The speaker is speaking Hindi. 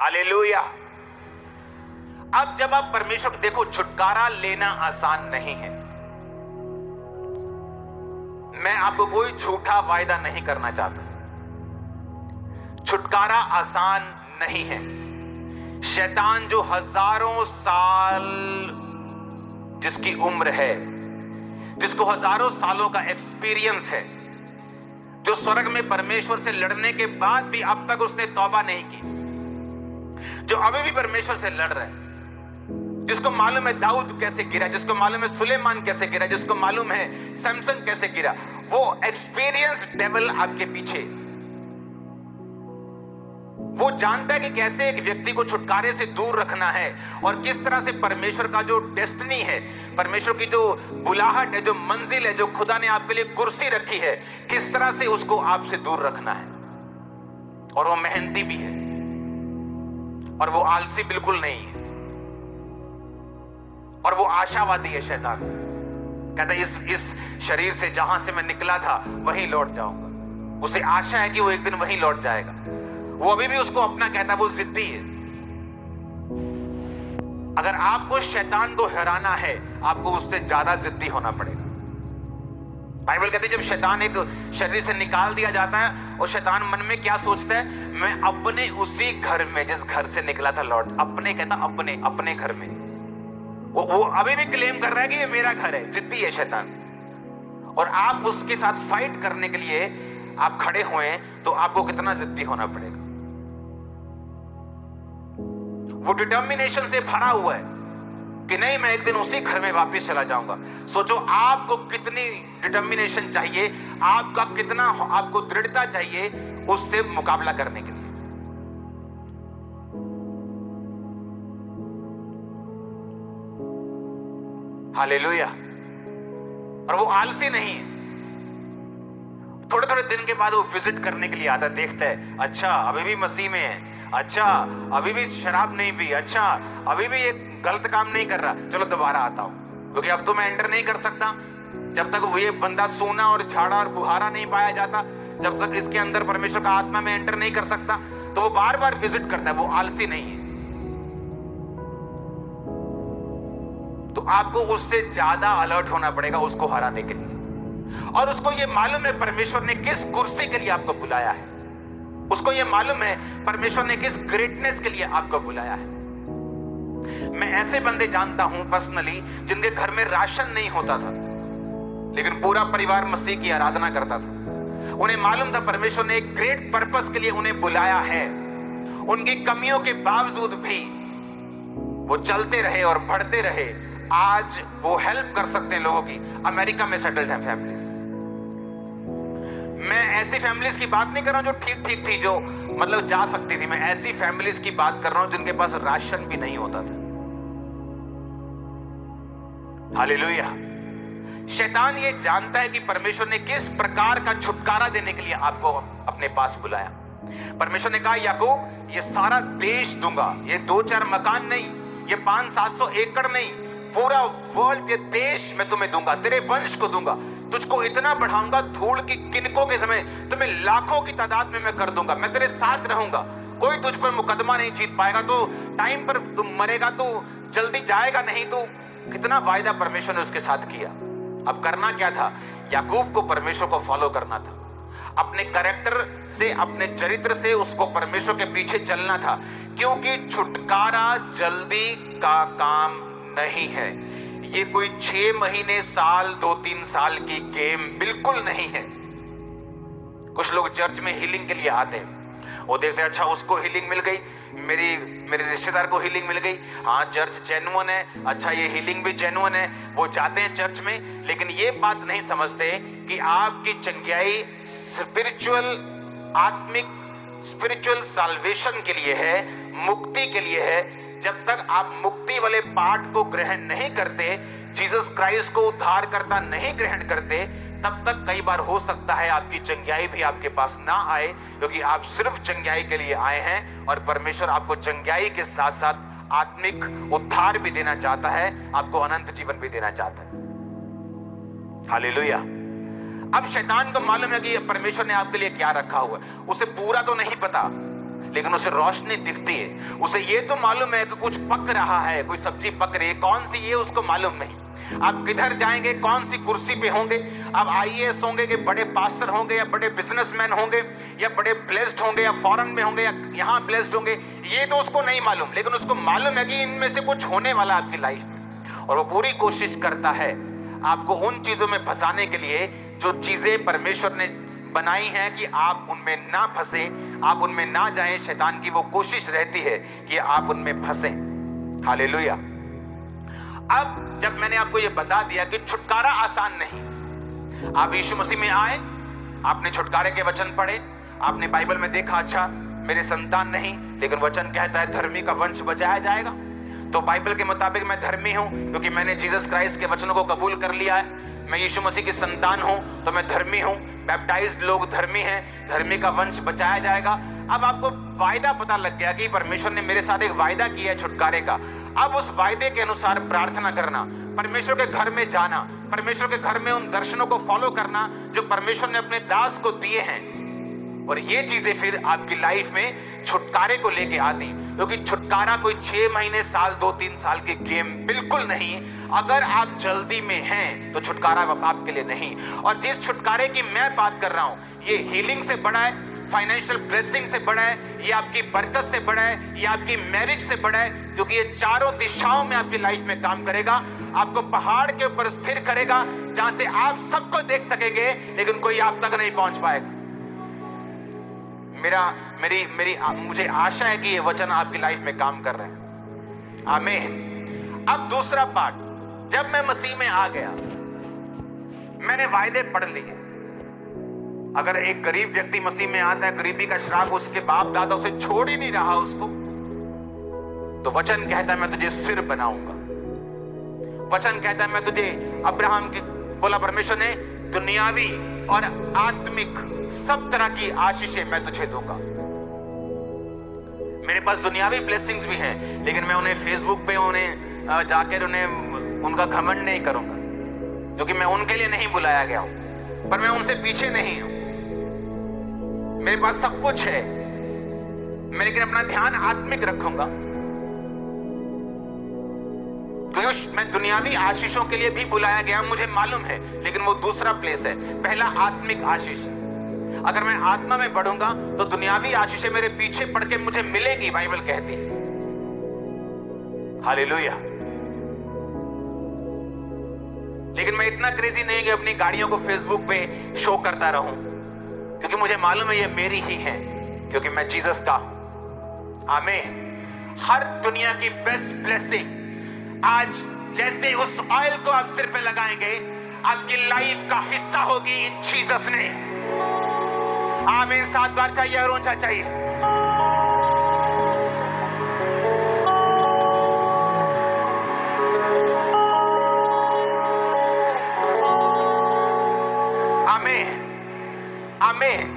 हालेलुया। अब जब आप परमेश्वर देखो, छुटकारा लेना आसान नहीं है। मैं आपको कोई झूठा वायदा नहीं करना चाहता। छुटकारा आसान नहीं है। शैतान जो हजारों साल जिसकी उम्र है, जिसको हजारों सालों का एक्सपीरियंस है, जो स्वर्ग में परमेश्वर से लड़ने के बाद भी अब तक उसने तौबा नहीं की, जो अभी भी परमेश्वर से लड़ रहा है, जिसको मालूम है दाऊद कैसे गिरा, जिसको मालूम है सुलेमान कैसे गिरा, जिसको मालूम है सैमसन कैसे गिरा, वो एक्सपीरियंस डेविल आपके पीछे, वो जानता है कि कैसे एक व्यक्ति को छुटकारे से दूर रखना है और किस तरह से परमेश्वर का जो डेस्टिनी है, परमेश्वर की जो बुलाहट है, जो मंजिल है, जो खुदा ने आपके लिए कुर्सी रखी है, किस तरह से उसको आपसे दूर रखना है। और वो मेहनती भी है और वो आलसी बिल्कुल नहीं है और वो आशावादी है। शैतान कहता है इस शरीर से जहां से मैं निकला था वहीं लौट जाऊंगा। उसे आशा है कि वो एक दिन वहीं लौट जाएगा। वो अभी भी उसको अपना कहता है, वो जिद्दी है। अगर आपको शैतान को हराना है, आपको उससे ज्यादा जिद्दी होना पड़ेगा। बाइबल कहती है जब शैतान एक शरीर से निकाल दिया जाता है और शैतान मन में क्या सोचता है, मैं अपने उसी घर में जिस घर से निकला था लौट, अपने कहता अपने घर में। वो अभी भी क्लेम कर रहा है कि ये मेरा घर है। जिद्दी है शैतान। और आप उसके साथ फाइट करने के लिए आप खड़े हुए तो आपको कितना जिद्दी होना पड़ेगा। वो डिटर्मिनेशन से भरा हुआ है कि नहीं, मैं एक दिन उसी घर में वापस चला जाऊंगा। सोचो आपको कितनी डिटर्मिनेशन चाहिए, आपका कितना आपको दृढ़ता चाहिए उससे मुकाबला करने के लिए। हालेलुया। और वो आलसी नहीं है। थोड़े थोड़े दिन के बाद वो विजिट करने के लिए आता, देखता है अच्छा अभी भी मसीह में है, अच्छा अभी भी शराब नहीं पी, अच्छा अभी भी ये गलत काम नहीं कर रहा, चलो दोबारा आता हूं, क्योंकि अब तो मैं एंटर नहीं कर सकता जब तक वो ये बंदा सूना और झाड़ा और बुहारा नहीं पाया जाता, जब तक इसके अंदर परमेश्वर का आत्मा में एंटर नहीं कर सकता। तो वो बार बार विजिट करता है। वो आलसी नहीं है। तो आपको उससे ज्यादा अलर्ट होना पड़ेगा उसको हराने के लिए। और उसको ये मालूम है परमेश्वर ने किस कुर्सी के लिए आपको बुलाया है। उसको ये मालूम है परमेश्वर ने किस ग्रेटनेस के लिए आपको बुलाया है। मैं ऐसे बंदे जानता हूं पर्सनली जिनके घर में राशन नहीं होता था, लेकिन पूरा परिवार मसीह की आराधना करता था। उन्हें मालूम था परमेश्वर ने एक ग्रेट पर्पस के लिए उन्हें बुलाया है। उनकी कमियों के बावजूद भी वो चलते रहे और बढ़ते रहे। आज वो हेल्प कर सकते हैं लोगों की। अमेरिका में सेटल्ड हैं फैमिलीज। मैं ऐसी फैमिलीज की बात नहीं कर रहा हूं जो ठीक ठीक थी, जो मतलब जा सकती थी। मैं ऐसी फैमिलीज की बात कर रहा हूं जिनके पास राशन भी नहीं होता था। हालेलुया। शैतान ये जानता है कि परमेश्वर ने किस प्रकार का छुटकारा देने के लिए आपको अपने पास बुलाया। परमेश्वर ने कहा याकूब ये सारा देश दूंगा, ये 2-4 मकान नहीं, ये 500-700 एकड़ नहीं, पूरा वर्ल्ड, ये देश मैं तुम्हें दूंगा, तेरे वंश को दूंगा, तुझको इतना बढ़ाऊंगा धूल की किनकों के समय तुम्हें लाखों की तादाद में मैं कर दूंगा, मैं तेरे साथ रहूंगा, कोई तुझ पर मुकदमा नहीं जीत पाएगा, तो टाइम पर तुम मरेगा, तो जल्दी जाएगा नहीं। तो कितना वायदा परमेश्वर ने उसके साथ किया। अब करना क्या था? याकूब को परमेश्वर को फॉलो करना था। अपने कैरेक्टर से, अपने चरित्र से उसको परमेश्वर के पीछे चलना था, क्योंकि छुटकारा जल्दी का काम नहीं है। ये कोई 6 महीने, साल, 2-3 साल की गेम बिल्कुल नहीं है। कुछ लोग चर्च में हीलिंग के लिए आते हैं, वो देखते हैं अच्छा उसको हीलिंग मिल गई, मेरे रिश्तेदार को हीलिंग मिल गई, हाँ चर्च जेन्युइन है, अच्छा ये हीलिंग भी जेन्युइन है। वो जाते हैं चर्च में, लेकिन ये बात नहीं समझते कि आपकी चंगियाई आत्मिक स्पिरिचुअल साल्वेशन के लिए है, मुक्ति के लिए है। जब तक आप मुक्ति वाले पाठ को ग्रहण नहीं करते, जीसस क्राइस्ट को उद्धारकर्ता नहीं ग्रहण करते, तब तक कई बार हो सकता है आपकी चंगियाई भी आपके पास ना आए, क्योंकि आप सिर्फ चंगियाई के लिए आए हैं और परमेश्वर आपको चंगियाई के साथ साथ आत्मिक उद्धार भी देना चाहता है, आपको अनंत जीवन भी देना चाहता है। हालेलुया। अब शैतान को मालूम है कि परमेश्वर ने आपके लिए क्या रखा हुआ है। उसे पूरा तो नहीं पता, लेकिन उसे रोशनी दिखती है। उसे ये तो मालूम है कि कुछ पक रहा है, कोई सब्जी पक रही है, कौन सी ये उसको मालूम नहीं। आप किधर जाएंगे, कौन सी कुर्सी पे होंगे, आप आईएएस होंगे कि बड़े पास्टर होंगे या बड़े बिजनेसमैन होंगे या बड़े ब्लेस्ड होंगे या फॉरेन में होंगे या यहाँ ब्लेस्ड होंगे, ये तो उसको नहीं मालूम। लेकिन उसको मालूम है कि इनमें से कुछ होने वाला आपकी लाइफ में, और वो पूरी कोशिश करता है आपको उन चीजों में फंसाने के लिए जो चीजें परमेश्वर ने बनाई हैं कि आप उनमें ना फंसे, आप उनमें ना जाएं। शैतान की वो कोशिश रहती है कि आप उनमें फंसे। हालेलुया। अब जब मैंने आपको ये बता दिया कि छुटकारा आसान नहीं, आप यीशु मसीह में आए, आपने छुटकारे के वचन पढ़े, आपने बाइबल में देखा अच्छा मेरे संतान नहीं, लेकिन वचन कहता है धर्मी का वंश बचाया जाएगा। तो बाइबल के मुताबिक मैं धर्मी हूं क्योंकि मैंने जीसस क्राइस्ट के वचनों को कबूल कर लिया है। मैं यीशु मसीह की संतान हूं तो मैं धर्मी हूं। बैप्टाइज्ड लोग धर्मी हैं, धर्मी का वंश बचाया जाएगा। अब आपको वायदा पता लग गया कि परमेश्वर ने मेरे साथ एक वायदा किया है छुटकारे का। अब उस वायदे के अनुसार प्रार्थना करना, परमेश्वर के घर में जाना, परमेश्वर के घर में उन दर्शनों को फॉलो करना जो परमेश्वर ने अपने दास को दिए हैं, और ये चीजें फिर आपकी लाइफ में छुटकारे को लेके आती। क्योंकि छुटकारा कोई 6 महीने, साल, 2-3 साल की गेम बिल्कुल नहीं। अगर आप जल्दी में हैं तो छुटकारा आपके लिए नहीं। और जिस छुटकारे की मैं बात कर रहा हूं, ये हीलिंग से बड़ा है, फाइनेंशियल ब्लेसिंग से बड़ा है, ये आपकी बरकत से बड़ा है, ये आपकी मैरिज से बड़ा है, क्योंकि ये चारों दिशाओं में आपकी लाइफ में काम करेगा। आपको पहाड़ के ऊपर स्थिर करेगा जहां से आप सबको देख सकेंगे लेकिन कोई आप तक नहीं पहुंच पाएगा। मुझे आशा है कि ये वचन आपकी लाइफ में काम कर रहे हैं। आमीन। अब दूसरा पार्ट, जब मैं मसीह में आ गया, मैंने वायदे पढ़ लिए। अगर एक गरीब व्यक्ति मसीह में आता है, गरीबी का श्राप उसके बाप दादा उसे छोड़ ही नहीं रहा उसको, तो वचन कहता है मैं तुझे सिर बनाऊंगा। वचन कहता है मैं तुझे, अब्राहम की बोला परमेश्वर ने, दुनियावी और आत्मिक सब तरह की आशीषें मैं तुझे दूंगा। मेरे पास दुनियावी ब्लेसिंग्स भी हैं, लेकिन मैं उन्हें फेसबुक पे उन्हें जाकर उनका घमंड नहीं करूंगा, क्योंकि मैं उनके लिए नहीं बुलाया गया हूं, पर मैं उनसे पीछे नहीं हूं। मेरे पास सब कुछ है, मैं लेकिन अपना ध्यान आत्मिक रखूंगा, क्योंकि मैं दुनियावी आशीषों के लिए भी बुलाया गया, मुझे मालूम है, लेकिन वो दूसरा प्लेस है। पहला आत्मिक आशीष। अगर मैं आत्मा में बढ़ूंगा तो दुनियावी आशीषें मेरे पीछे पड़ के मुझे मिलेगी, बाइबल कहती है। हालेलुया। लेकिन मैं इतना क्रेजी नहीं कि अपनी गाड़ियों को फेसबुक पे शो करता रहूं, क्योंकि मुझे मालूम है ये मेरी ही है, क्योंकि मैं जीसस का हूं। आमीन। हर दुनिया की बेस्ट ब्लेसिंग आज जैसे उस ऑयल को आप सिर पे लगाएंगे, आपकी लाइफ का हिस्सा होगी इन जीसस ने। आमीन। 7 बार चाहिए और ऊंचा चाहिए। आमीन। आमीन।